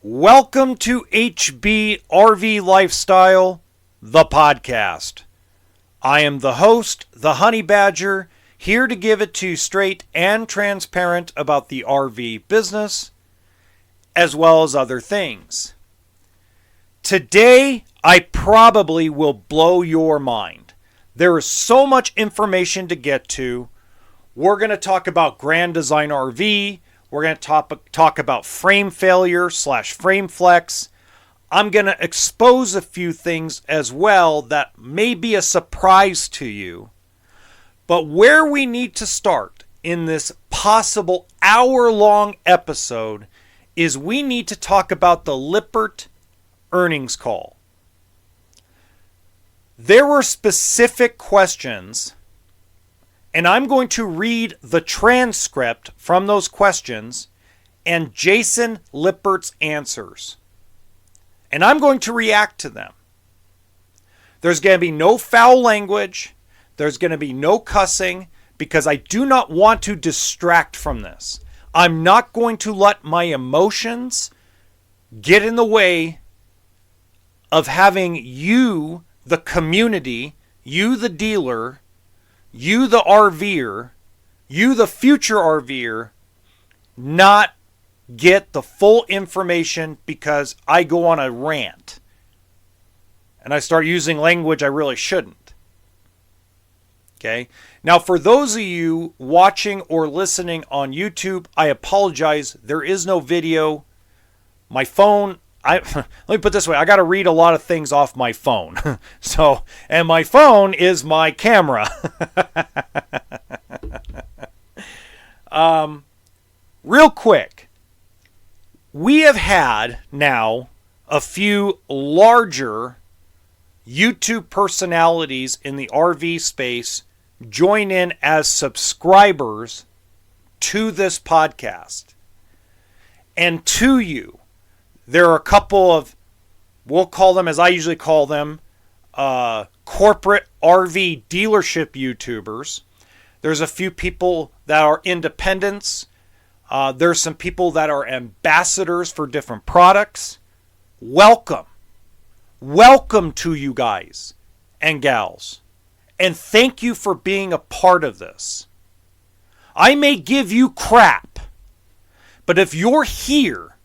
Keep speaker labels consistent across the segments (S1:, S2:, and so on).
S1: Welcome to HB RV Lifestyle, the podcast. I am the host, the Honey Badger, here to give it to you straight and transparent about the RV business, as well as other things. Today, I probably will blow your mind. There is so much information to get to. We're going to talk about Grand Design RV. We're going to talk about frame failure / frame flex. I'm going to expose a few things as well that may be a surprise to you. But where we need to start in this possible hour-long episode is we need to talk about the Lippert earnings call. There were specific questions, and I'm going to read the transcript from those questions and Jason Lippert's answers. And I'm going to react to them. There's going to be no foul language. There's going to be no cussing because I do not want to distract from this. I'm not going to let my emotions get in the way of having you, the community, you, the dealer, you, the RVer, you, the future RVer, not get the full information because I go on a rant and I start using language I really shouldn't. Okay? Now, for those of you watching or listening on YouTube, I apologize. There is no video. My phone, let me put it this way. I got to read a lot of things off my phone. And my phone is my camera. Real quick. We have had now a few larger YouTube personalities in the RV space join in as subscribers to this podcast. And to you, there are a couple of, we'll call them, as I usually call them, corporate RV dealership YouTubers. There's a few people that are independents. There's some people that are ambassadors for different products. Welcome. Welcome to you guys and gals. And thank you for being a part of this. I may give you crap, but if you're here,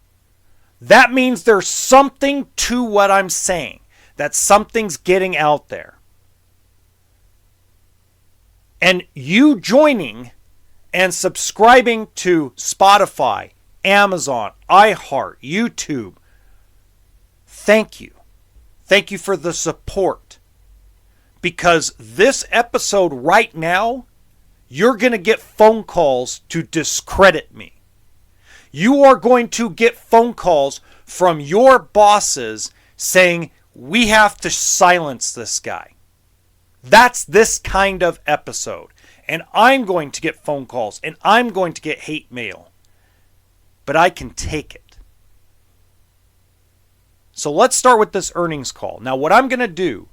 S1: that means there's something to what I'm saying. That something's getting out there. And you joining and subscribing to Spotify, Amazon, iHeart, YouTube, thank you. Thank you for the support. Because this episode right now, you're going to get phone calls to discredit me. You are going to get phone calls from your bosses saying, we have to silence this guy. That's this kind of episode. And I'm going to get phone calls and I'm going to get hate mail. But I can take it. So let's start with this earnings call. Now, what I'm going to do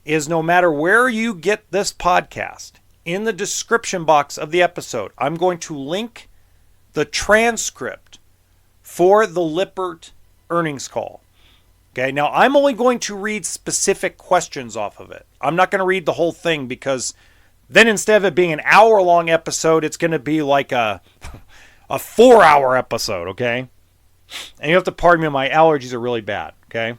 S1: is no matter where you get this podcast, in the description box of the episode, I'm going to link the transcript for the Lippert earnings call. Okay, now I'm only going to read specific questions off of it. I'm not going to read the whole thing because then instead of it being an hour-long episode, it's going to be like a 4-hour episode, okay? And you have to pardon me, my allergies are really bad, okay?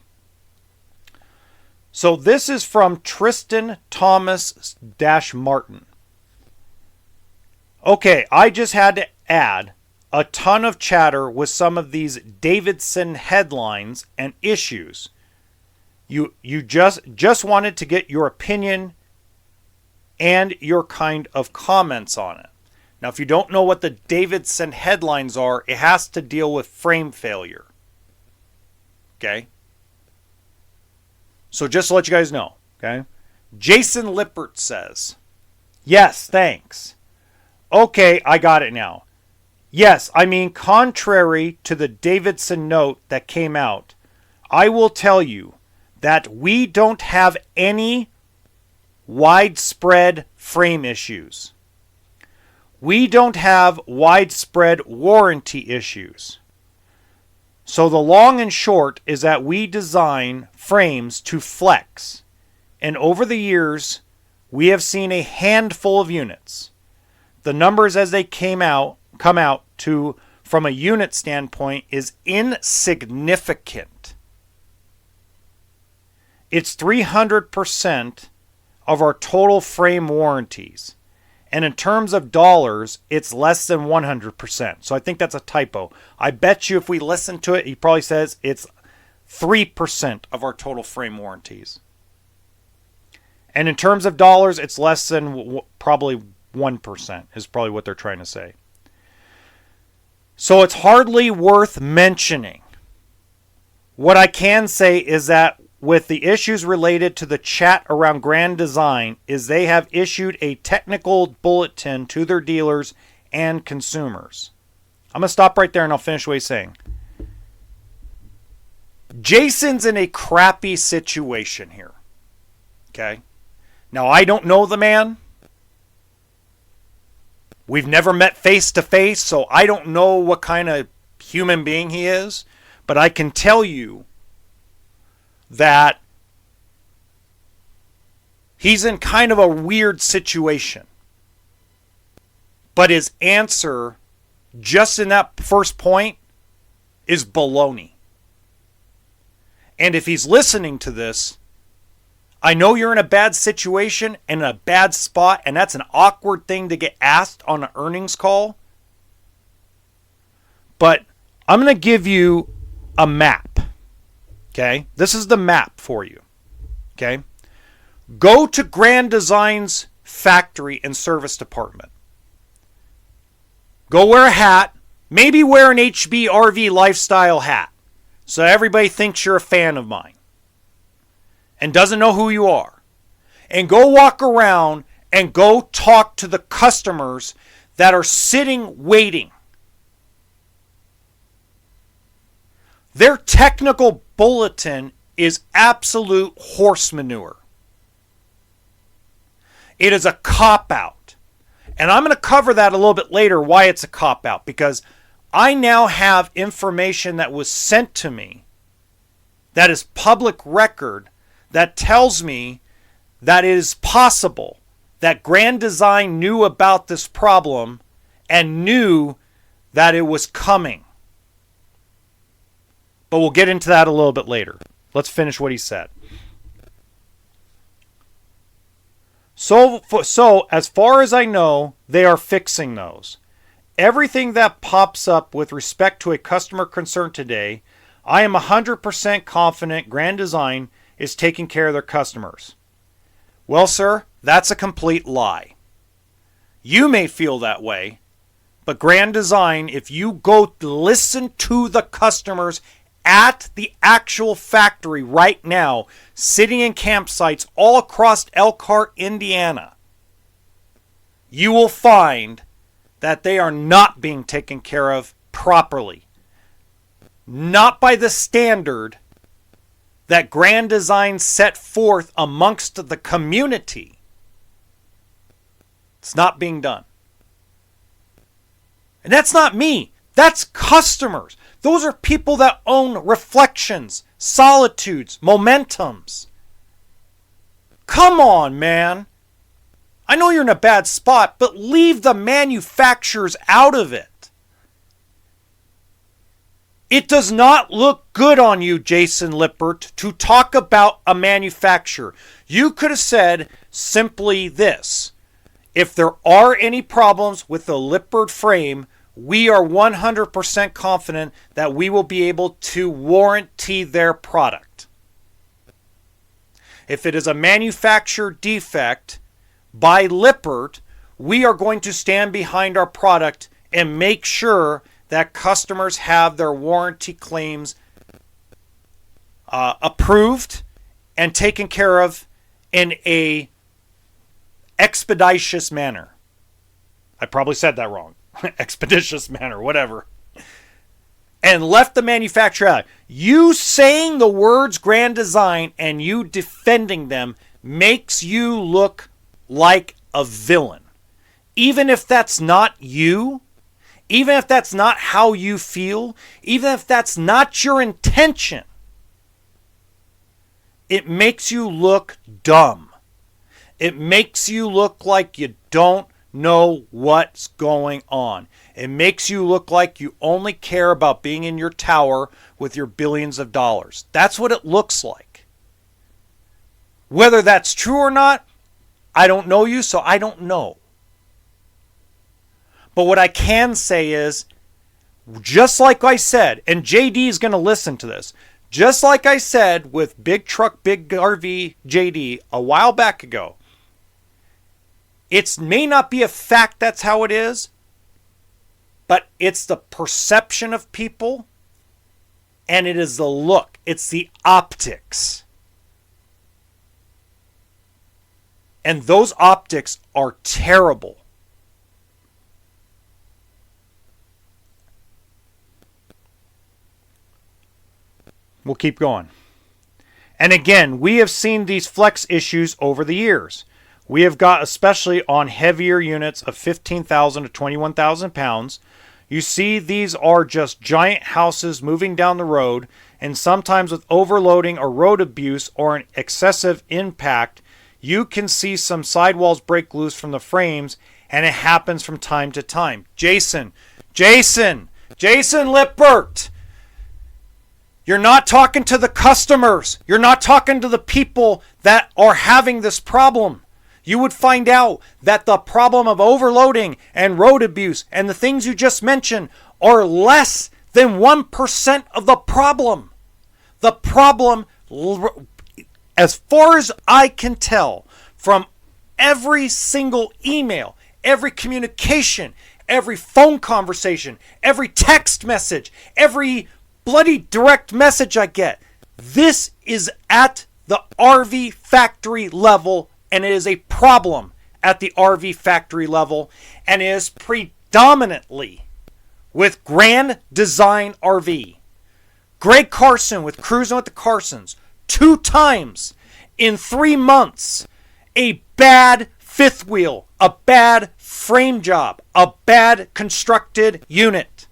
S1: So this is from Tristan Thomas-Martin. Okay, I just had to add a ton of chatter with some of these Davidson headlines and issues. You just wanted to get your opinion and your kind of comments on it. Now, if you don't know what the Davidson headlines are, it has to deal with frame failure. Okay? So just to let you guys know, okay? Jason Lippert says, yes, thanks. Okay, I got it now. Yes, I mean, contrary to the Davidson note that came out, I will tell you that we don't have any widespread frame issues. We don't have widespread warranty issues. So the long and short is that we design frames to flex. And over the years, we have seen a handful of units. The numbers as they come out to, from a unit standpoint, is insignificant. It's 300% of our total frame warranties. And in terms of dollars, it's less than 100%. So I think that's a typo. I bet you if we listen to it, he probably says it's 3% of our total frame warranties. And in terms of dollars, it's less than probably 1% is probably what they're trying to say. So it's hardly worth mentioning. What I can say is that with the issues related to the chat around Grand Design is they have issued a technical bulletin to their dealers and consumers. I'm going to stop right there and I'll finish what he's saying. Jason's in a crappy situation here. Okay? Now, I don't know the man. We've never met face to face, so I don't know what kind of human being he is. But I can tell you that he's in kind of a weird situation. But his answer, just in that first point, is baloney. And if he's listening to this, I know you're in a bad situation and in a bad spot, and that's an awkward thing to get asked on an earnings call. But I'm going to give you a map. Okay? This is the map for you. Okay? Go to Grand Design's factory and service department. Go wear a hat. Maybe wear an HBRV lifestyle hat, so everybody thinks you're a fan of mine and doesn't know who you are. And go walk around and go talk to the customers that are sitting waiting. Their technical bulletin is absolute horse manure. It is a cop-out. And I'm going to cover that a little bit later, why it's a cop-out, because I now have information that was sent to me that is public record that tells me that it is possible that Grand Design knew about this problem and knew that it was coming. But we'll get into that a little bit later. Let's finish what he said. So as far as I know, they are fixing those. Everything that pops up with respect to a customer concern today, I am 100% confident Grand Design is taking care of their customers. Well, sir, that's a complete lie. You may feel that way, but Grand Design, if you go listen to the customers at the actual factory right now, sitting in campsites all across Elkhart, Indiana, you will find that they are not being taken care of properly. Not by the standard that Grand Design set forth amongst the community. It's not being done. And that's not me. That's customers. Those are people that own Reflections, Solitudes, Momentums. Come on, man. I know you're in a bad spot, but leave the manufacturers out of it. It does not look good on you, Jason Lippert, to talk about a manufacturer. You could have said simply this. If there are any problems with the Lippert frame, we are 100% confident that we will be able to warranty their product. If it is a manufacturer defect by Lippert, we are going to stand behind our product and make sure that customers have their warranty claims approved and taken care of in a expeditious manner. I probably said that wrong. Expeditious manner, whatever. And left the manufacturer out. You saying the words Grand Design and you defending them makes you look like a villain. Even if that's not you, even if that's not how you feel, even if that's not your intention, it makes you look dumb. It makes you look like you don't know what's going on. It makes you look like you only care about being in your tower with your billions of dollars. That's what it looks like. Whether that's true or not, I don't know you, so I don't know. But what I can say is, just like I said, and JD is going to listen to this, just like I said with Big Truck, Big RV JD a while back ago, it may not be a fact that's how it is, but it's the perception of people, and it is the look. It's the optics. And those optics are terrible. We'll keep going. And again, we have seen these flex issues over the years. We have got, especially on heavier units of 15,000 to 21,000 pounds, you see these are just giant houses moving down the road, and sometimes with overloading or road abuse or an excessive impact, you can see some sidewalls break loose from the frames, and it happens from time to time. Jason Lippert, you're not talking to the customers. You're not talking to the people that are having this problem. You would find out that the problem of overloading and road abuse and the things you just mentioned are less than 1% of the problem. The problem, as far as I can tell, from every single email, every communication, every phone conversation, every text message, every bloody direct message I get, this is at the RV factory level, and it is a problem at the RV factory level, and it is predominantly with Grand Design RV. Greg Carson with Cruising with the Carsons, 2 times in 3 months, a bad fifth wheel, a bad frame job, a bad constructed unit.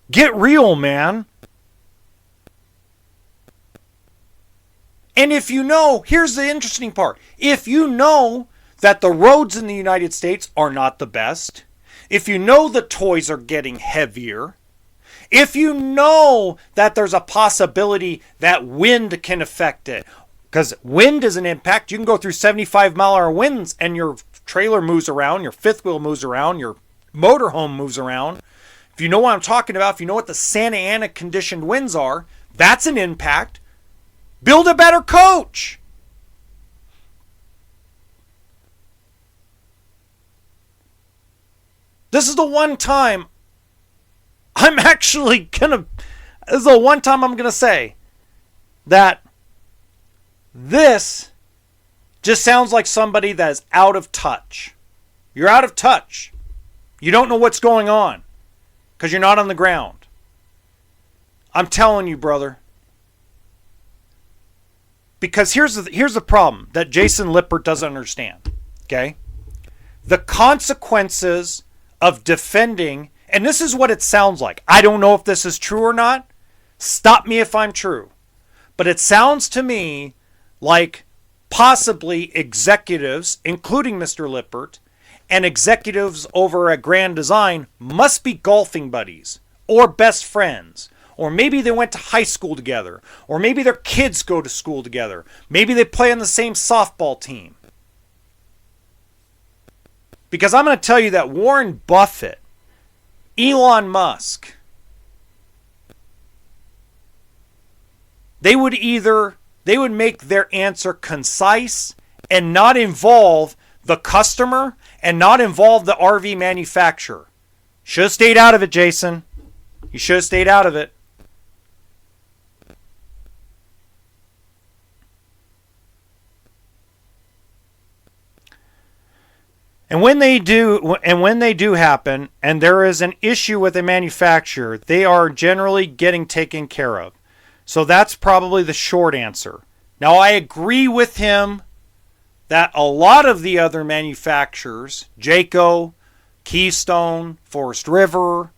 S1: Get real, man. And if you know, here's the interesting part. If you know that the roads in the United States are not the best, if you know the toys are getting heavier, if you know that there's a possibility that wind can affect it, because wind is an impact. You can go through 75-mile-an-hour winds and your trailer moves around, your fifth wheel moves around, your motorhome moves around. If you know what I'm talking about, if you know what the Santa Ana conditioned winds are, that's an impact. Build a better coach. This is the one time I'm actually gonna, this is the one time I'm gonna say that this just sounds like somebody that is out of touch. You're out of touch. You don't know what's going on because you're not on the ground. I'm telling you, brother. Because here's the problem that Jason Lippert doesn't understand. Okay? The consequences of defending, and this is what it sounds like. I don't know if this is true or not. Stop me if I'm true. But it sounds to me like possibly executives, including Mr. Lippert, and executives over at Grand Design must be golfing buddies or best friends. Or maybe they went to high school together. Or maybe their kids go to school together. Maybe they play on the same softball team. Because I'm going to tell you that Warren Buffett, Elon Musk, they would make their answer concise and not involve the customer and not involve the RV manufacturer. Should have stayed out of it, Jason. You should have stayed out of it. And when they do happen, and there is an issue with a manufacturer, they are generally getting taken care of. So that's probably the short answer. Now, I agree with him that a lot of the other manufacturers, Jayco, Keystone, Forest River,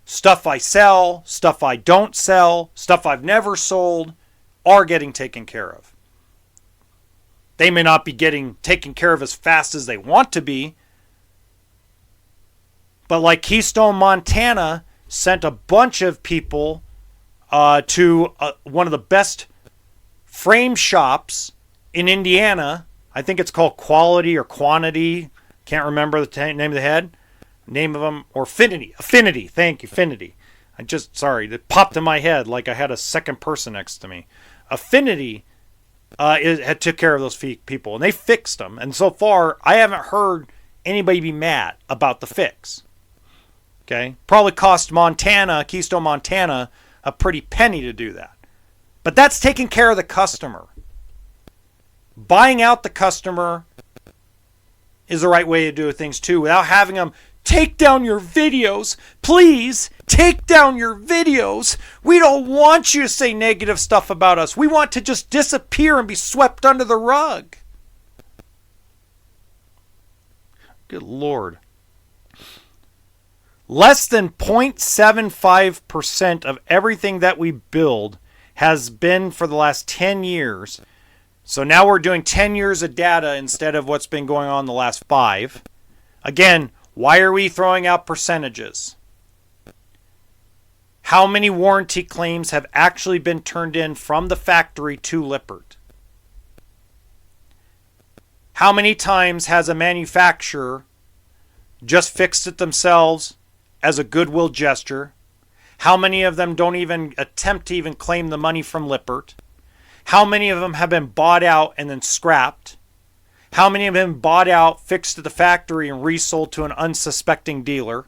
S1: stuff I sell, stuff I don't sell, stuff I've never sold, are getting taken care of. They may not be getting taken care of as fast as they want to be, but like Keystone, Montana, sent a bunch of people to one of the best frame shops in Indiana. I think it's called Quality or Quantity. Can't remember the name of the head. Name of them, or Affinity. Affinity. Thank you, Affinity. That popped in my head like I had a second person next to me. Affinity had took care of those people, and they fixed them. And so far, I haven't heard anybody be mad about the fix. Okay? Probably cost Keystone, Montana, a pretty penny to do that. But that's taking care of the customer. Buying out the customer is the right way to do things too, without having them take down your videos. Please take down your videos. We don't want you to say negative stuff about us. We want to just disappear and be swept under the rug. Good Lord. Less than 0.75% of everything that we build has been for the last 10 years. So now we're doing 10 years of data instead of what's been going on the last 5. Again, why are we throwing out percentages? How many warranty claims have actually been turned in from the factory to Lippert? How many times has a manufacturer just fixed it themselves as a goodwill gesture? How many of them don't even attempt to even claim the money from Lippert? How many of them have been bought out and then scrapped? How many have been bought out, fixed at the factory, and resold to an unsuspecting dealer?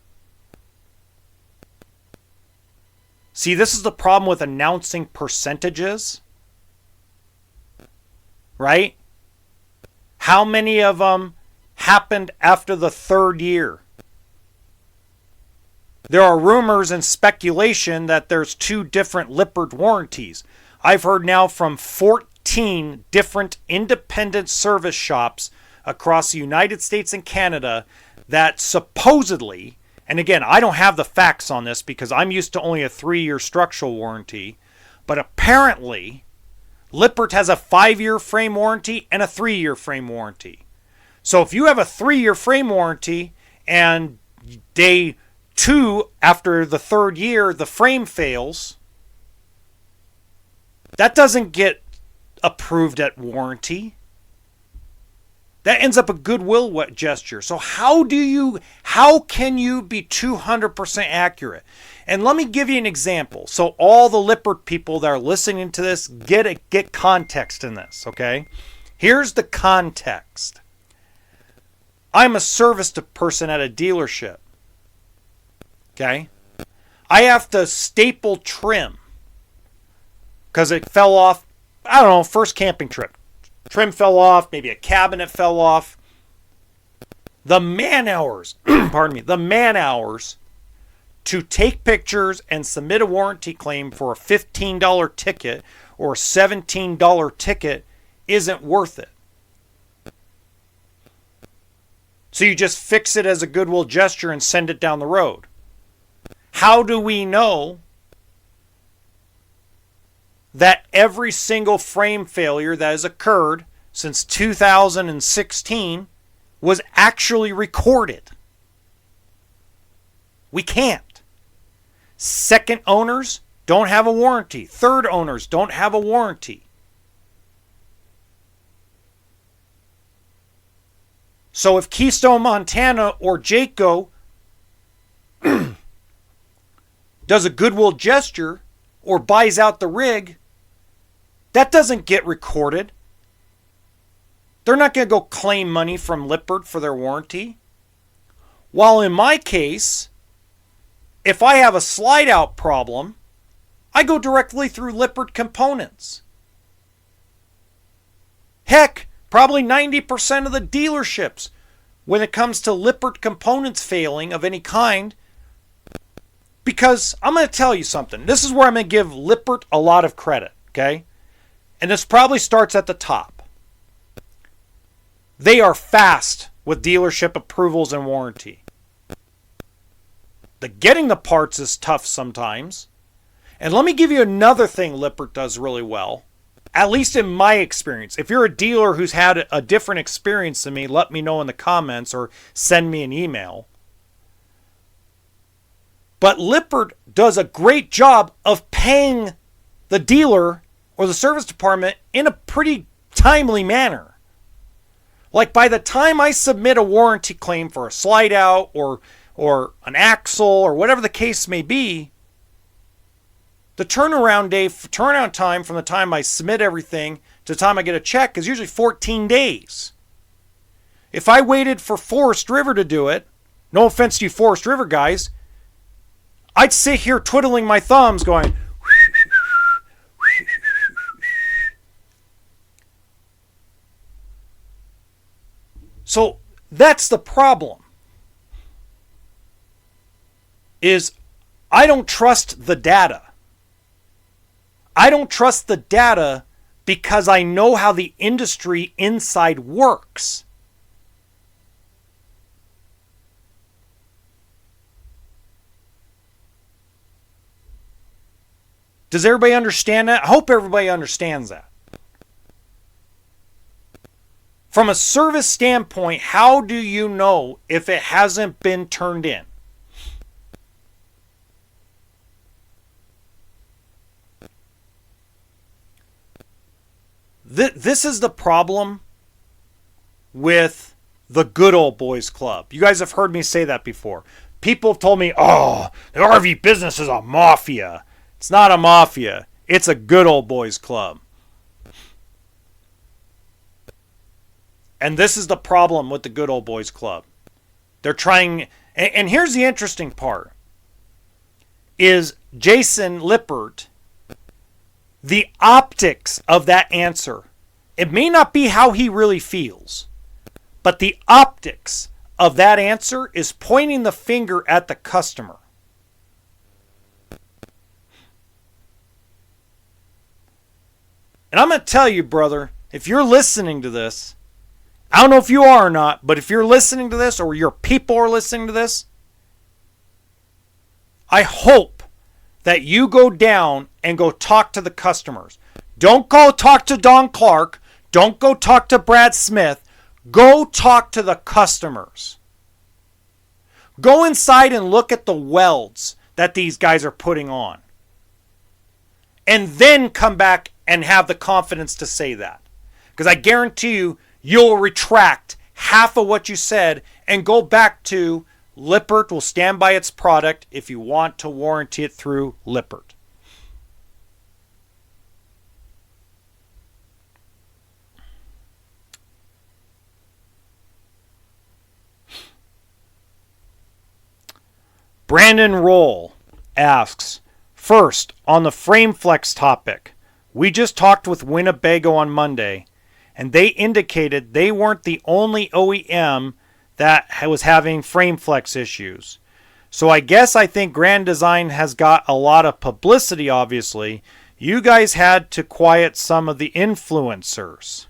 S1: See, this is the problem with announcing percentages. Right? How many of them happened after the 3rd year? There are rumors and speculation that there's 2 different Lippert warranties. I've heard now from 14 different independent service shops across the United States and Canada that supposedly, and again, I don't have the facts on this because I'm used to only a 3-year structural warranty, but apparently Lippert has a 5-year frame warranty and a 3-year frame warranty. So if you have a 3-year frame warranty and day 2 after the 3rd year the frame fails, that doesn't get approved at warranty. That ends up a goodwill gesture. So how can you be 200% accurate? And let me give you an example. So all the Lippert people that are listening to this, get context in this, okay? Here's the context. I'm a service person at a dealership. Okay? I have to staple trim because it fell off, I don't know, first camping trip. Trim fell off, maybe a cabinet fell off. The man hours, the man hours to take pictures and submit a warranty claim for a $15 ticket or a $17 ticket isn't worth it. So you just fix it as a goodwill gesture and send it down the road. How do we know that every single frame failure that has occurred since 2016 was actually recorded? We can't. Second owners don't have a warranty. Third owners don't have a warranty. So if Keystone, Montana or Jayco does a goodwill gesture or buys out the rig, that doesn't get recorded. They're not going to go claim money from Lippert for their warranty. While in my case, if I have a slide out problem, I go directly through Lippert components. Heck, probably 90% of the dealerships, when it comes to Lippert components failing of any kind, because I'm going to tell you something. This is where I'm going to give Lippert a lot of credit, okay? and this probably starts at the top. They are fast with dealership approvals and warranty. Getting the parts is tough sometimes. And let me give you another thing Lippert does really well, at least in my experience. If you're a dealer who's had a different experience than me, let me know in the comments or send me an email. But Lippert does a great job of paying the dealer or the service department in a pretty timely manner. Like by the time I submit a warranty claim for a slide out or an axle or whatever the case may be, the turnaround time from the time I submit everything to the time I get a check is usually 14 days. If I waited for Forest River to do it, no offense to you Forest River guys, I'd sit here twiddling my thumbs going, so that's the problem. Is I don't trust the data. I don't trust the data because I know how the industry inside works. Does everybody understand that? I hope everybody understands that. From a service standpoint, how do you know if it hasn't been turned in? This is the problem with the good old boys club. You guys have heard me say that before. People have told me, oh, the RV business is a mafia. It's not a mafia. It's a good old boys club. And this is the problem with the good old boys club. They're trying, and here's the interesting part, is Jason Lippert, the optics of that answer. It may not be how he really feels, but the optics of that answer is pointing the finger at the customer. And I'm going to tell you, brother, if you're listening to this, I don't know if you are or not, but if you're listening to this or your people are listening to this, I hope that you go down and go talk to the customers. Don't go talk to Don Clark. Don't go talk to Brad Smith. Go talk to the customers. Go inside and look at the welds that these guys are putting on. And then come back and have the confidence to say that. Because I guarantee you, you'll retract half of what you said and go back to Lippert will stand by its product if you want to warranty it through Lippert. Brandon Roll asks, first, on the frame flex topic, we just talked with Winnebago on Monday, and they indicated they weren't the only OEM that was having frame flex issues. So I think Grand Design has got a lot of publicity, obviously. You guys had to quiet some of the influencers.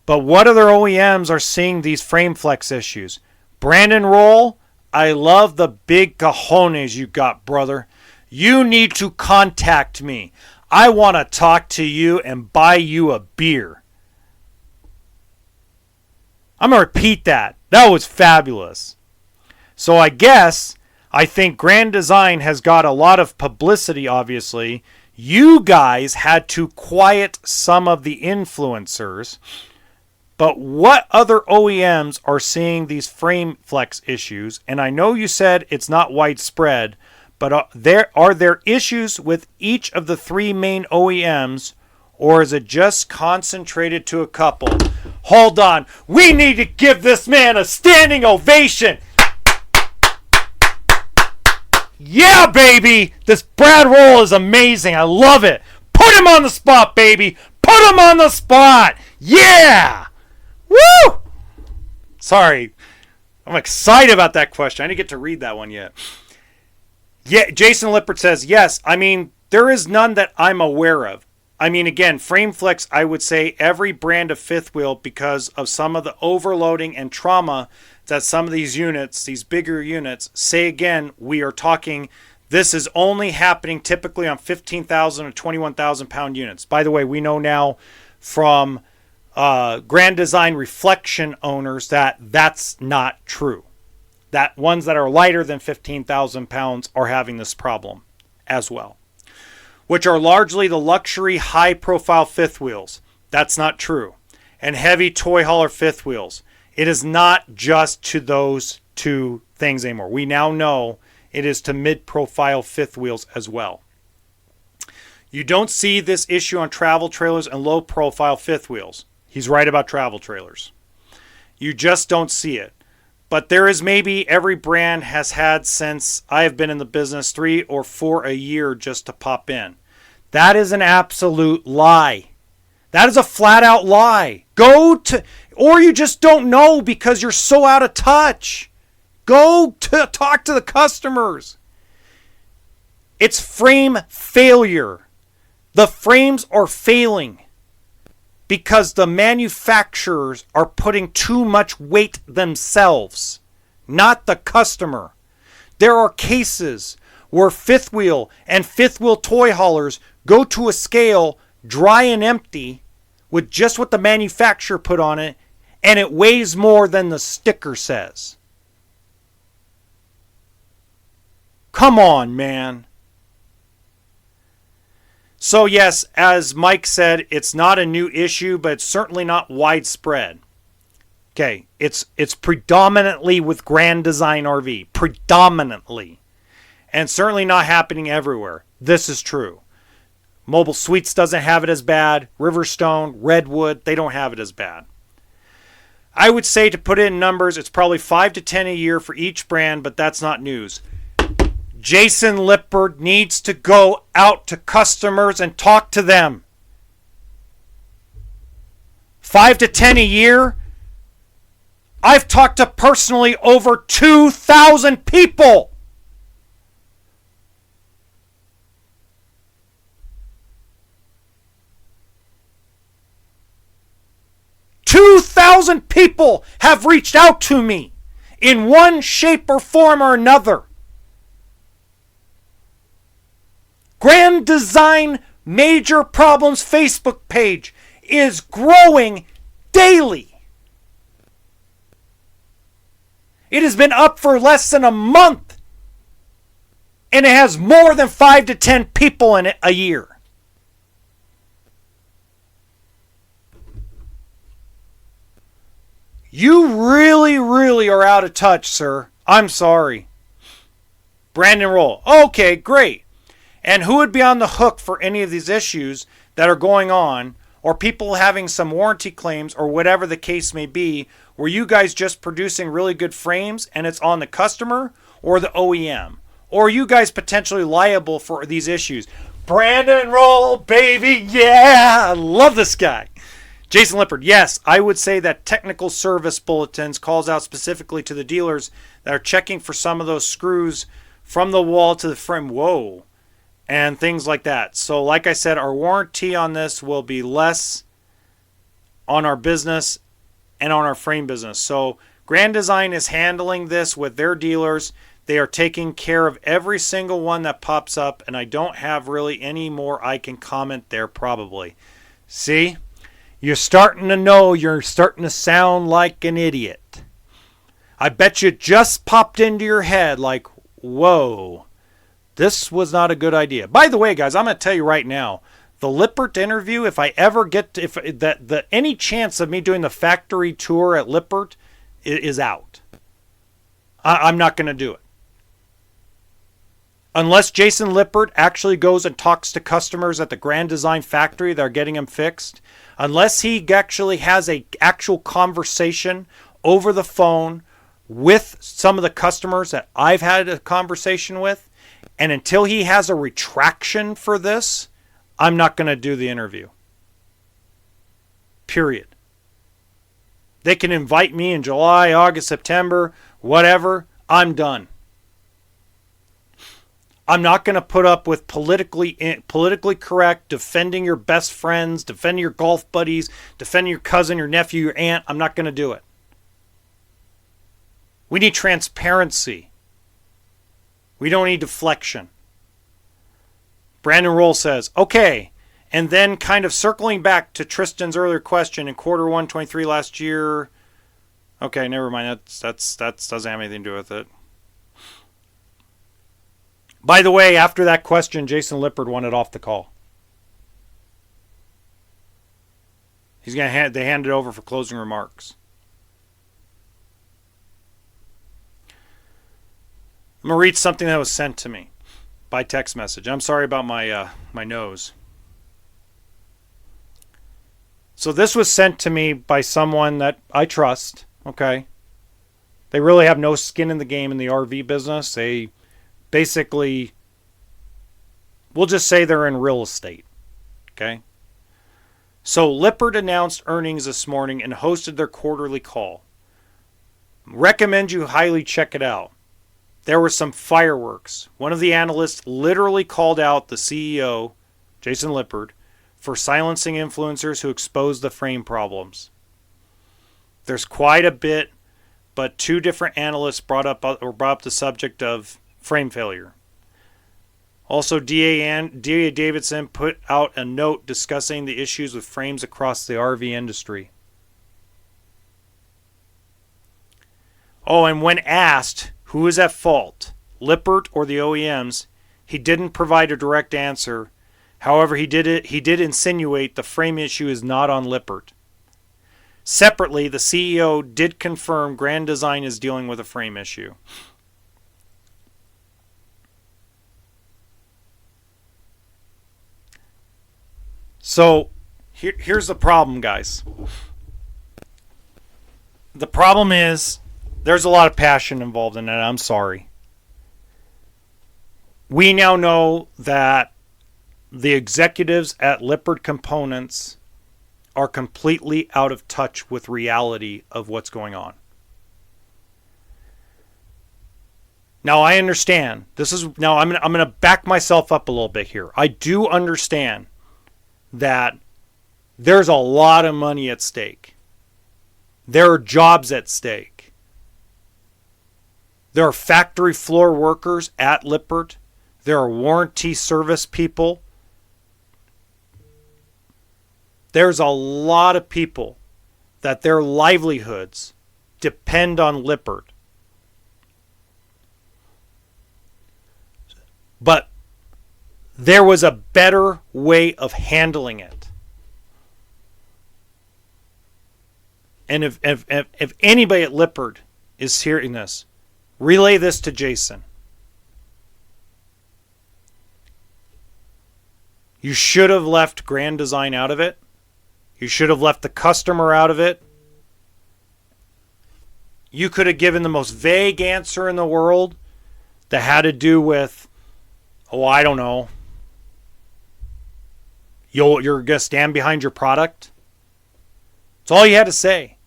S1: But what other OEMs are seeing these frame flex issues? Brandon Roll, I love the big cojones you got, brother. You need to contact me. I want to talk to you and buy you a beer. I'm going to repeat that. That was fabulous. So I think Grand Design has got a lot of publicity, obviously. You guys had to quiet some of the influencers. But what other OEMs are seeing these frame flex issues? And I know you said it's not widespread, but are there issues with each of the three main OEMs, or is it just concentrated to a couple? Hold on. We need to give this man a standing ovation. Yeah, baby. This Brad Roll is amazing. I love it. Put him on the spot, baby. Put him on the spot. Yeah. Woo! Sorry. I'm excited about that question. I didn't get to read that one yet. Yeah, Jason Lippert says, yes, I mean, There is none that I'm aware of. I mean, again, FrameFlex, I would say every brand of fifth wheel, because of some of the overloading and trauma that some of these units, these bigger units, say again, we are talking, this is only happening typically on 15,000 or 21,000 pound units. By the way, we know now from Grand Design reflection owners that that's not true. That ones that are lighter than 15,000 pounds are having this problem as well, which are largely the luxury high-profile fifth wheels. That's not true. And heavy toy hauler fifth wheels. It is not just to those two things anymore. We now know it is to mid-profile fifth wheels as well. You don't see this issue on travel trailers and low-profile fifth wheels. He's right about travel trailers. You just don't see it. But there is maybe every brand has had since I have been in the business 3 or 4 a year just to pop in. That is an absolute lie. That is a flat out lie. Or you just don't know because you're so out of touch. Go to talk to the customers. It's frame failure. The frames are failing because the manufacturers are putting too much weight themselves, not the customer. There are cases where fifth wheel and fifth wheel toy haulers go to a scale dry and empty with just what the manufacturer put on it, and it weighs more than the sticker says. Come on, man. So yes, as Mike said, it's not a new issue, but it's certainly not widespread. Okay, it's predominantly with Grand Design RV. Predominantly. And certainly not happening everywhere. This is true. Mobile Suites doesn't have it as bad. Riverstone, Redwood, they don't have it as bad. I would say, to put it in numbers, it's probably 5 to 10 a year for each brand, but that's not news. Jason Lippert needs to go out to customers and talk to them. 5 to 10 a year? I've talked to personally over 2,000 people. Thousand people have reached out to me in one shape or form or another. Grand Design Major Problems Facebook page is growing daily. It has been up for less than a month, and it has more than 5 to 10 people in it a year. You really, really are out of touch, sir. I'm sorry. Brandon Roll. Okay, great. And who would be on the hook for any of these issues that are going on, or people having some warranty claims, or whatever the case may be? Were you guys just producing really good frames and it's on the customer or the OEM? Or are you guys potentially liable for these issues? Brandon Roll, baby. Yeah, I love this guy. Jason Lippert, yes, I would say that technical service bulletins calls out specifically to the dealers that are checking for some of those screws from the wall to the frame. Whoa. And things like that. So like I said, our warranty on this will be less on our business and on our frame business. So Grand Design is handling this with their dealers. They are taking care of every single one that pops up, and I don't have really any more I can comment there probably. See? You're starting to know, you're starting to sound like an idiot. I bet you just popped into your head like, whoa, this was not a good idea. By the way, guys, I'm going to tell you right now, the Lippert interview, if I ever get, any chance of me doing the factory tour at Lippert is out. I'm not going to do it. Unless Jason Lippert actually goes and talks to customers at the Grand Design factory that are getting them fixed, unless he actually has an actual conversation over the phone with some of the customers that I've had a conversation with, and until he has a retraction for this, I'm not going to do the interview. Period. They can invite me in July, August, September, whatever. I'm done. I'm not going to put up with politically correct, defending your best friends, defending your golf buddies, defending your cousin, your nephew, your aunt. I'm not going to do it. We need transparency. We don't need deflection. Brandon Roll says, okay, and then kind of circling back to Tristan's earlier question in quarter 1, 23 last year. Okay, never mind. That doesn't have anything to do with it. By the way, after that question, Jason Lippert wanted off the call. They hand it over for closing remarks. I'm going to read something that was sent to me by text message. I'm sorry about my nose. So this was sent to me by someone that I trust, okay? They really have no skin in the game in the RV business. They basically, we'll just say they're in real estate, okay? So Lippert announced earnings this morning and hosted their quarterly call. Recommend you highly check it out. There were some fireworks. One of the analysts literally called out the CEO, Jason Lippert, for silencing influencers who exposed the frame problems. There's quite a bit, but two different analysts brought up the subject of frame failure. Also, DA Davidson put out a note discussing the issues with frames across the RV industry. Oh, and when asked who is at fault, Lippert or the OEMs, he didn't provide a direct answer. However, he did insinuate the frame issue is not on Lippert. Separately, the CEO did confirm Grand Design is dealing with a frame issue. So, here's the problem, guys. The problem is there's a lot of passion involved in it. I'm sorry. We now know that the executives at Lippert Components are completely out of touch with reality of what's going on. Now I understand. I'm going to back myself up a little bit here. I do understand that there's a lot of money at stake. There are jobs at stake. There are factory floor workers at Lippert. There are warranty service people. There's a lot of people that their livelihoods depend on Lippert. But there was a better way of handling it. And if anybody at Lippert is hearing this, relay this to Jason. You should have left Grand Design out of it. You should have left the customer out of it. You could have given the most vague answer in the world that had to do with, I don't know. You're going to stand behind your product. That's all you had to say.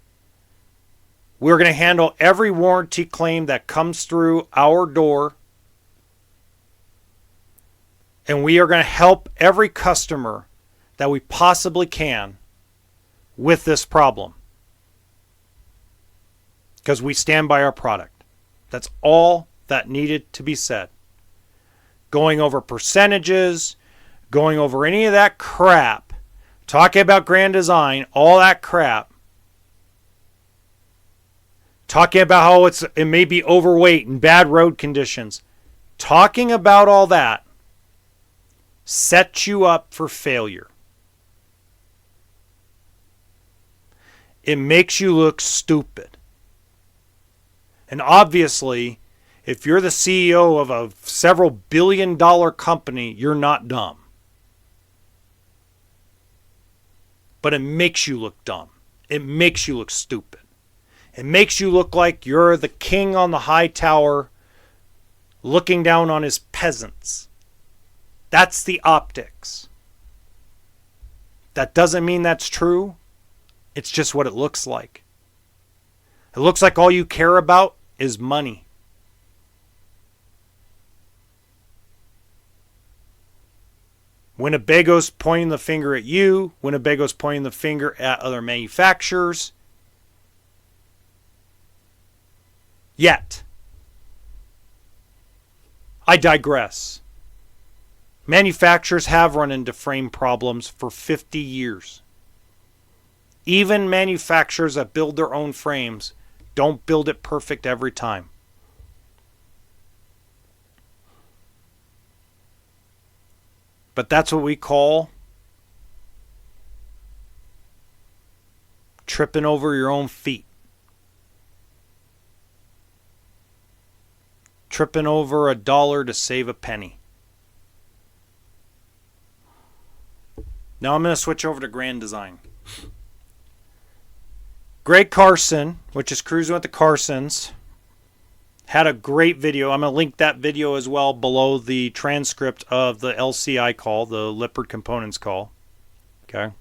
S1: We're going to handle every warranty claim that comes through our door. And we are going to help every customer that we possibly can with this problem. Because we stand by our product. That's all that needed to be said. Going over percentages, going over any of that crap, talking about Grand Design, all that crap, talking about how it may be overweight and bad road conditions, talking about all that sets you up for failure. It makes you look stupid. And obviously, if you're the CEO of a several billion-dollar company, you're not dumb. But it makes you look dumb. It makes you look stupid. It makes you look like you're the king on the high tower looking down on his peasants. That's the optics. That doesn't mean that's true. It's just what it looks like. It looks like all you care about is money. Winnebago's pointing the finger at you. Winnebago's pointing the finger at other manufacturers. Yet, I digress. Manufacturers have run into frame problems for 50 years. Even manufacturers that build their own frames don't build it perfect every time. But that's what we call tripping over your own feet. Tripping over $1 to save a penny. Now I'm going to switch over to Grand Design. Greg Carson, which is Cruising with the Carsons, had a great video. I'm going to link that video as well below the transcript of the LCI call, the Lippert Components call. Okay.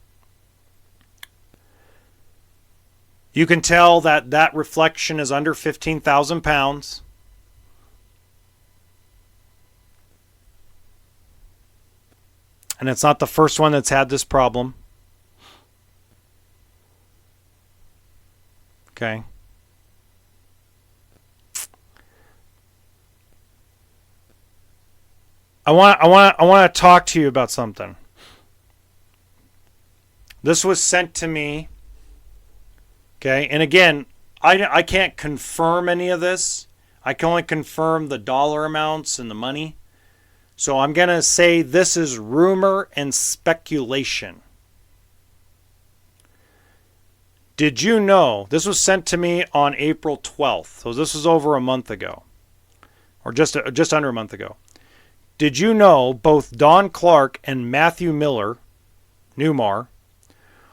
S1: You can tell that that reflection is under 15,000 pounds. And it's not the first one that's had this problem. Okay. I want to talk to you about something. This was sent to me. Okay, and again, I can't confirm any of this. I can only confirm the dollar amounts and the money. So I'm going to say this is rumor and speculation. Did you know, this was sent to me on April 12th, so this was over a month ago, or just under a month ago. Did you know both Don Clark and Matthew Miller, Newmar,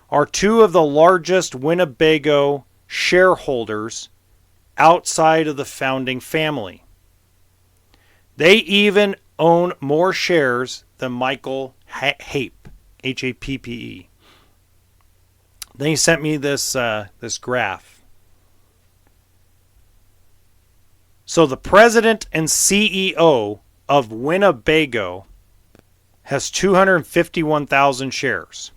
S1: are two of the largest Winnebago shareholders outside of the founding family? They even own more shares than Michael Happe, H-A-P-P-E. Then he sent me this graph. So the president and CEO of Winnebago has 251,000 shares.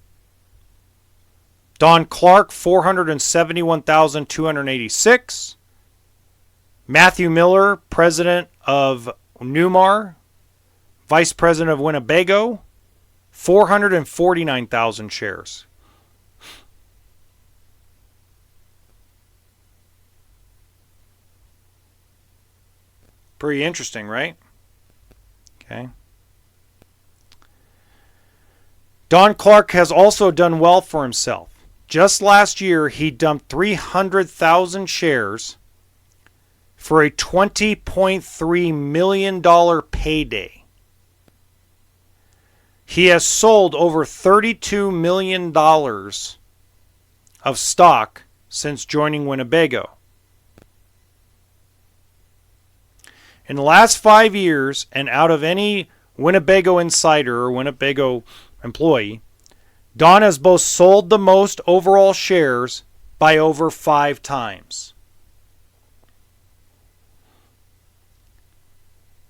S1: Don Clark, 471,286. Matthew Miller, president of Newmar, vice president of Winnebago, 449,000 shares. Pretty interesting, right? Okay. Don Clark has also done well for himself. Just last year, he dumped 300,000 shares for a $20.3 million payday. He has sold over $32 million of stock since joining Winnebago. In the last 5 years, and out of any Winnebago insider or Winnebago employee, Don has both sold the most overall shares by over 5 times.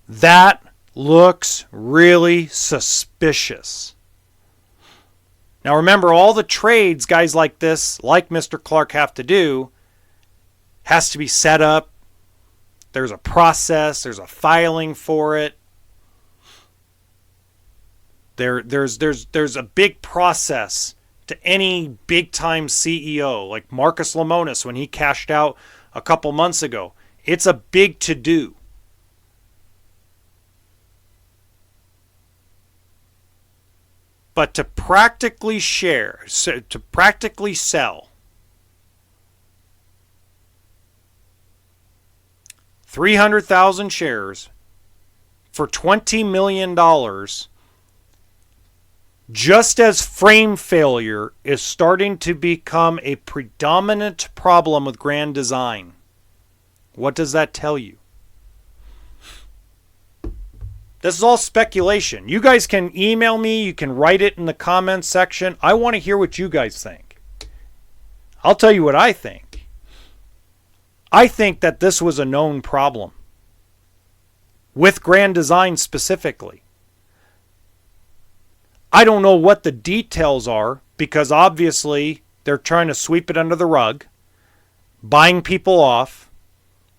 S1: That looks really suspicious. Now remember, all the trades guys like this, like Mr. Clark, have to do has to be set up. There's a process. There's a filing for it. There's a big process to any big-time CEO, like Marcus Lemonis when he cashed out a couple months ago. It's a big to-do. But to practically sell 300,000 shares for $20 million, just as frame failure is starting to become a predominant problem with Grand Design. What does that tell you? This is all speculation. You guys can email me. You can write it in the comments section. I want to hear what you guys think. I'll tell you what I think. I think that this was a known problem with Grand Design specifically. I don't know what the details are because obviously they're trying to sweep it under the rug, buying people off,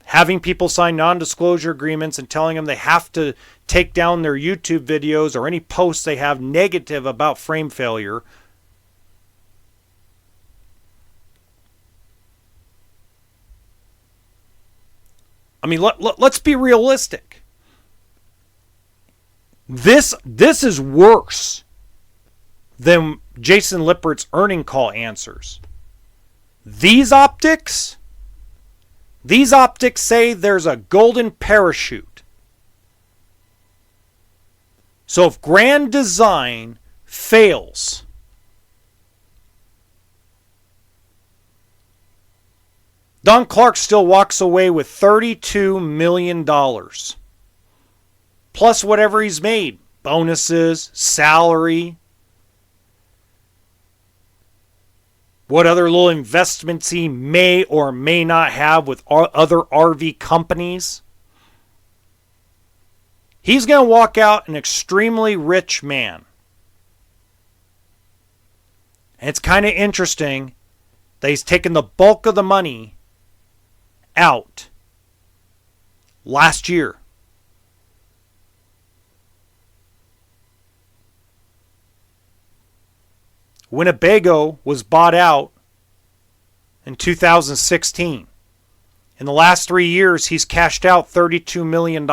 S1: having people sign non-disclosure agreements and telling them they have to take down their YouTube videos or any posts they have negative about frame failure. I mean, let's be realistic. This is worse than Jason Lippert's earning call answers. These optics say there's a golden parachute. So if Grand Design fails, Don Clark still walks away with $32 million. Plus whatever he's made. Bonuses, salary. What other little investments he may or may not have with other RV companies. He's going to walk out an extremely rich man. And it's kind of interesting that he's taken the bulk of the money out last year. Winnebago was bought out in 2016. In the last 3 years, he's cashed out $32 million.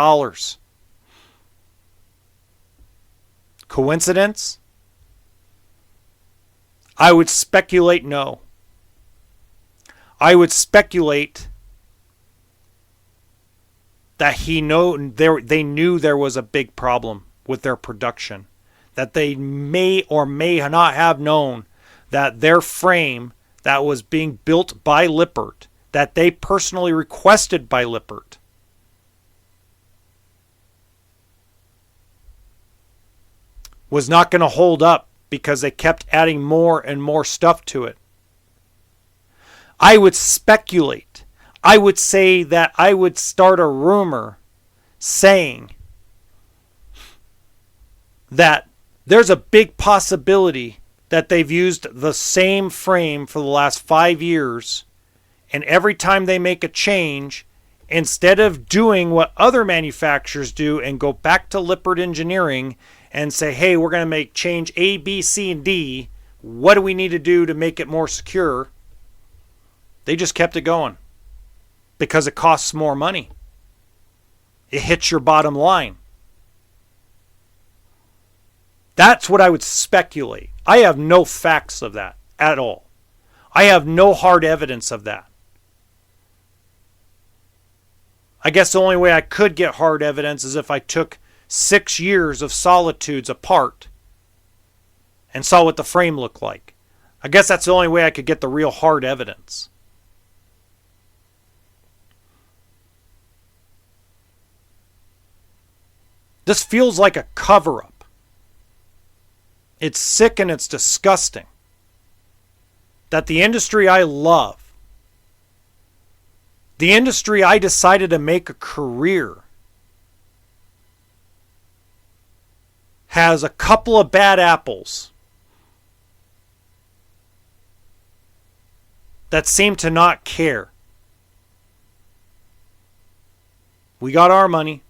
S1: Coincidence? I would speculate no. I would speculate that they knew there was a big problem with their production. That they may or may not have known that their frame that was being built by Lippert, that they personally requested by Lippert, was not going to hold up because they kept adding more and more stuff to it. I would speculate. I would say that I would start a rumor saying that there's a big possibility that they've used the same frame for the last 5 years, and every time they make a change, instead of doing what other manufacturers do and go back to Lippert Engineering and say, hey, we're going to make change A, B, C, and D, what do we need to do to make it more secure? They just kept it going because it costs more money. It hits your bottom line. That's what I would speculate. I have no facts of that at all. I have no hard evidence of that. I guess the only way I could get hard evidence is if I took 6 years of Solitudes apart and saw what the frame looked like. I guess that's the only way I could get the real hard evidence. This feels like a cover-up. It's sick and it's disgusting that the industry I love, the industry I decided to make a career, has a couple of bad apples that seem to not care. We got our money.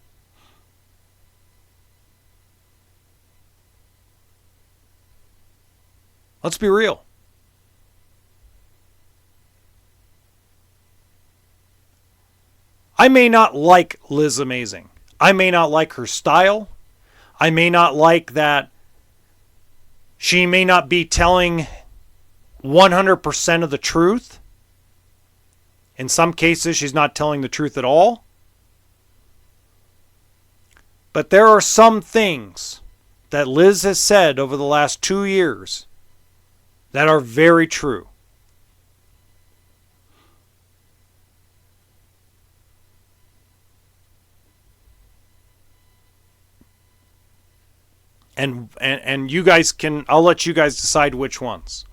S1: Let's be real. I may not like Liz Amazing. I may not like her style. I may not like that she may not be telling 100% of the truth. In some cases, she's not telling the truth at all. But there are some things that Liz has said over the last 2 years that are very true. And you guys can, I'll let you guys decide which ones.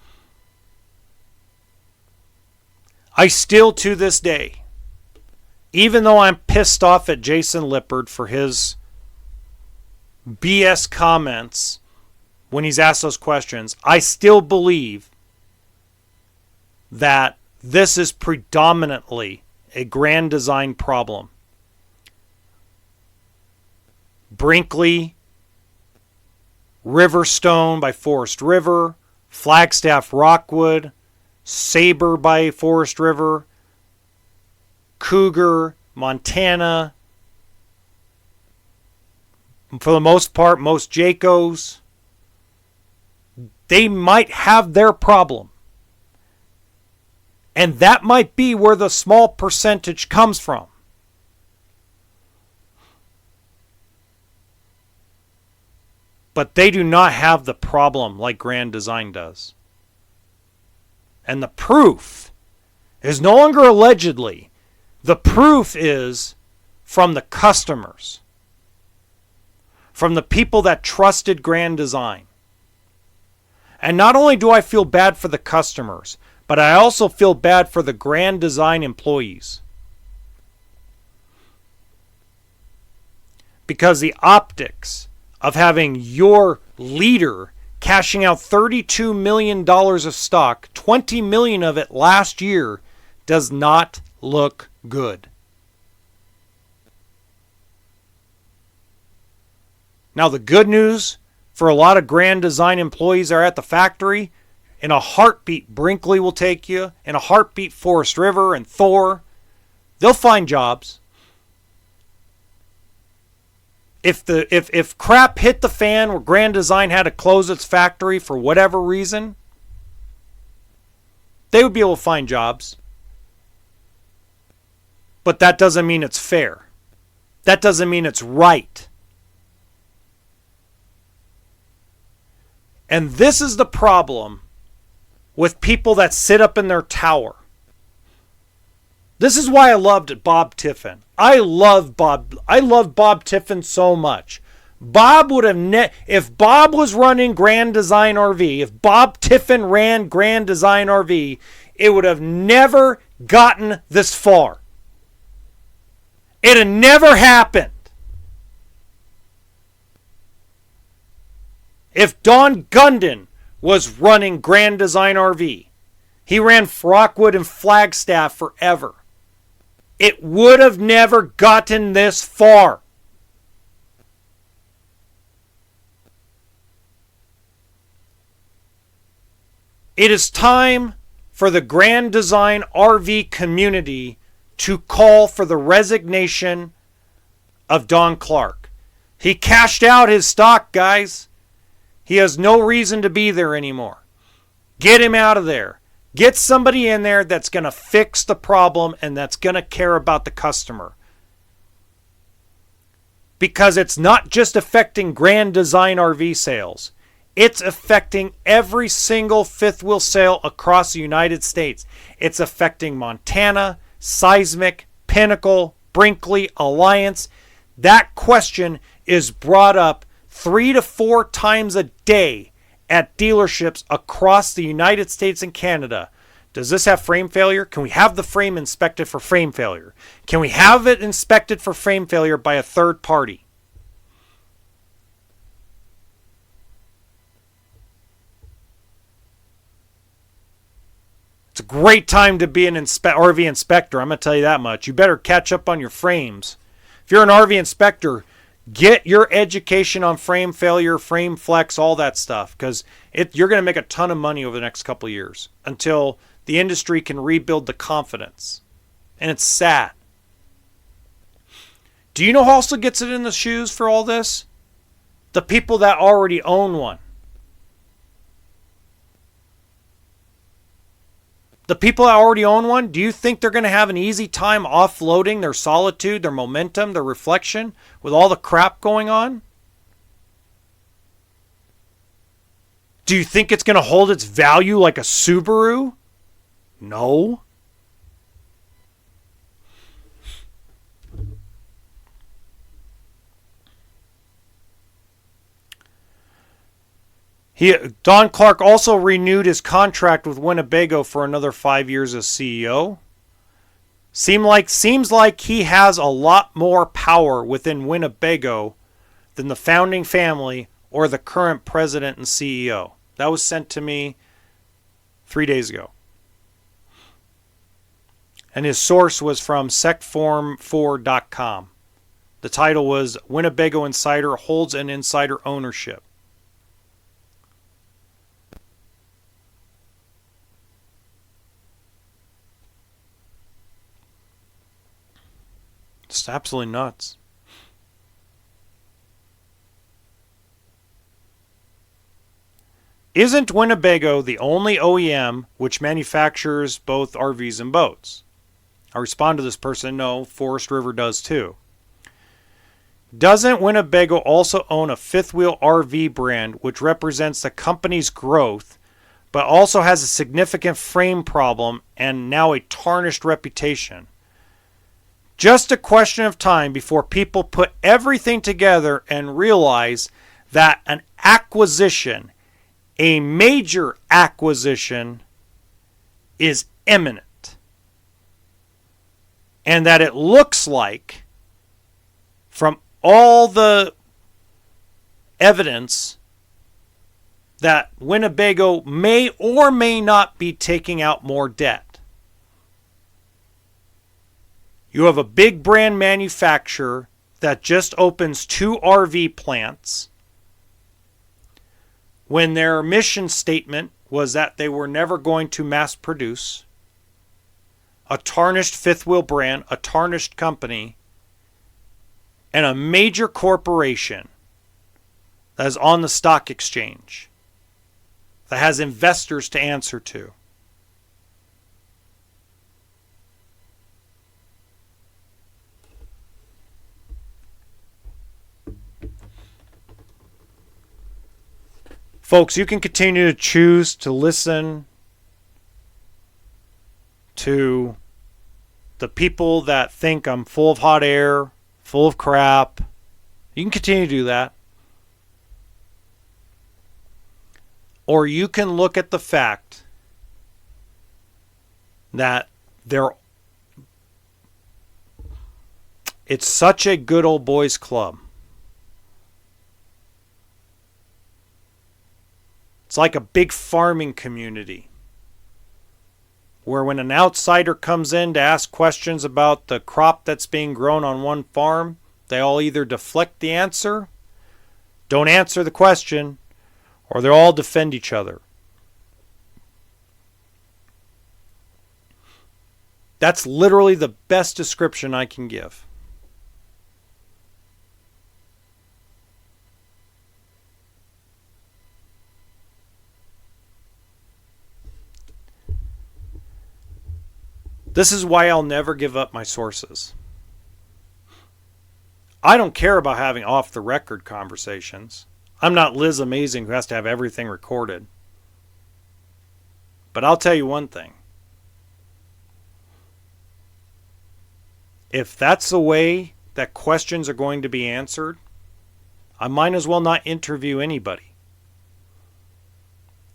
S1: I still, to this day, even though I'm pissed off at Jason Lippert for his BS comments when he's asked those questions, I still believe that this is predominantly a grand design problem. Brinkley, Riverstone by Forest River, Flagstaff Rockwood, Sabre by Forest River, Cougar, Montana, for the most part, most Jaycos, they might have their problem. And that might be where the small percentage comes from. But they do not have the problem like Grand Design does. And the proof is no longer allegedly. The proof is from the customers. From the people that trusted Grand Design. And not only do I feel bad for the customers, but I also feel bad for the Grand Design employees. Because the optics of having your leader cashing out $32 million of stock, $20 million of it last year, does not look good. Now the good news for a lot of Grand Design employees are at the factory. In a heartbeat, Brinkley will take you. In a heartbeat, Forest River and Thor. They'll find jobs. If crap hit the fan where Grand Design had to close its factory for whatever reason, they would be able to find jobs. But that doesn't mean it's fair. That doesn't mean it's right. And this is the problem with people that sit up in their tower. This is why I loved Bob Tiffin. I love Bob Tiffin so much. Bob would have if Bob was running Grand Design RV, if Bob Tiffin ran Grand Design RV, it would have never gotten this far. It had never happened. If Don Gundon was running Grand Design RV, he ran Rockwood and Flagstaff forever, it would have never gotten this far. It is time for the Grand Design RV community to call for the resignation of Don Clark. He cashed out his stock, guys. He has no reason to be there anymore. Get him out of there. Get somebody in there that's going to fix the problem and that's going to care about the customer. Because it's not just affecting Grand Design RV sales. It's affecting every single fifth wheel sale across the United States. It's affecting Montana, Seismic, Pinnacle, Brinkley, Alliance. That question is brought up 3 to 4 times a day at dealerships across the United States and Canada. Does this have frame failure? Can we have the frame inspected for frame failure? Can we have it inspected for frame failure by a third party? It's a great time to be an RV inspector, I'm going to tell you that much. You better catch up on your frames. If you're an RV inspector, get your education on frame failure, frame flex, all that stuff, because you're going to make a ton of money over the next couple of years until the industry can rebuild the confidence. And it's sad. Do you know who also gets it in the shoes for all this? The people that already own one. The people that already own one, do you think they're going to have an easy time offloading their solitude, their momentum, their reflection with all the crap going on? Do you think it's going to hold its value like a Subaru? No. Don Clark also renewed his contract with Winnebago for another 5 years as CEO. Seems like he has a lot more power within Winnebago than the founding family or the current president and CEO. That was sent to me 3 days ago. And his source was from secform4.com. The title was Winnebago Insider Holds an Insider Ownership. It's absolutely nuts. Isn't Winnebago the only OEM which manufactures both RVs and boats? I respond to this person, no, Forest River does too. Doesn't Winnebago also own a fifth wheel RV brand which represents the company's growth, but also has a significant frame problem and now a tarnished reputation? Just a question of time before people put everything together and realize that an acquisition, a major acquisition, is imminent. And that it looks like, from all the evidence, that Winnebago may or may not be taking out more debt. You have a big brand manufacturer that just opens 2 RV plants when their mission statement was that they were never going to mass produce. A tarnished fifth wheel brand, a tarnished company, and a major corporation that is on the stock exchange, that has investors to answer to. Folks, you can continue to choose to listen to the people that think I'm full of hot air, full of crap. You can continue to do that. Or you can look at the fact that it's such a good old boys club. It's like a big farming community where when an outsider comes in to ask questions about the crop that's being grown on one farm, they all either deflect the answer, don't answer the question, or they all defend each other. That's literally the best description I can give. This is why I'll never give up my sources. I don't care about having off-the-record conversations. I'm not Liz Amazing who has to have everything recorded. But I'll tell you one thing. If that's the way that questions are going to be answered, I might as well not interview anybody.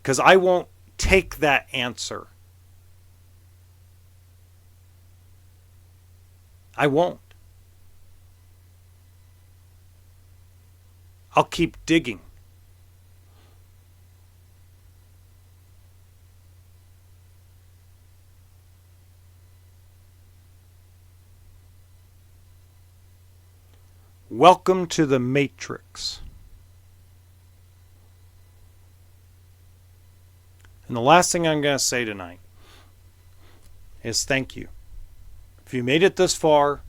S1: Because I won't take that answer. I won't. I'll keep digging. Welcome to the Matrix. And the last thing I'm going to say tonight is thank you. If you made it this far,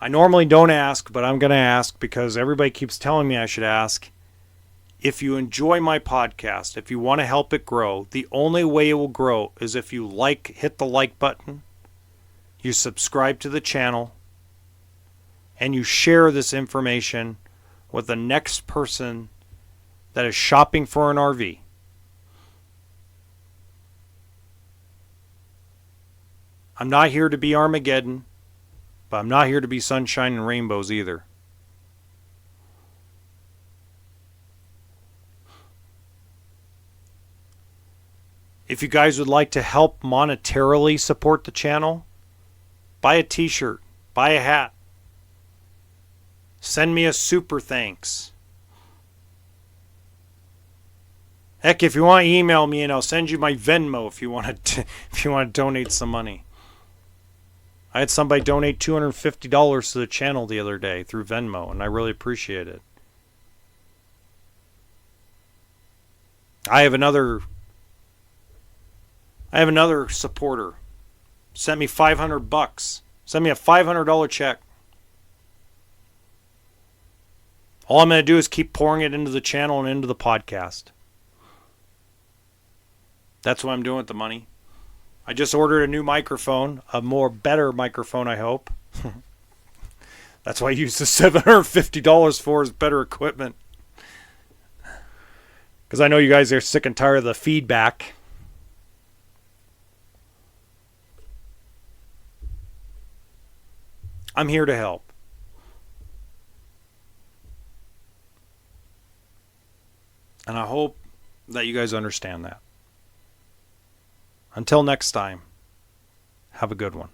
S1: I normally don't ask, but I'm going to ask because everybody keeps telling me I should ask. If you enjoy my podcast, if you want to help it grow, the only way it will grow is if you hit the like button, you subscribe to the channel, and you share this information with the next person that is shopping for an RV. I'm not here to be Armageddon, but I'm not here to be sunshine and rainbows either. If you guys would like to help monetarily support the channel, buy a t-shirt, buy a hat, send me a super thanks. Heck, if you want to email me, and I'll send you my Venmo if you want to donate some money. I had somebody donate $250 to the channel the other day through Venmo, and I really appreciate it. I have another supporter. Sent me $500. Sent me a $500 check. All I'm going to do is keep pouring it into the channel and into the podcast. That's what I'm doing with the money. I just ordered a new microphone, a better microphone, I hope. That's why I used the $750 for, is better equipment. Because I know you guys are sick and tired of the feedback. I'm here to help. And I hope that you guys understand that. Until next time, have a good one.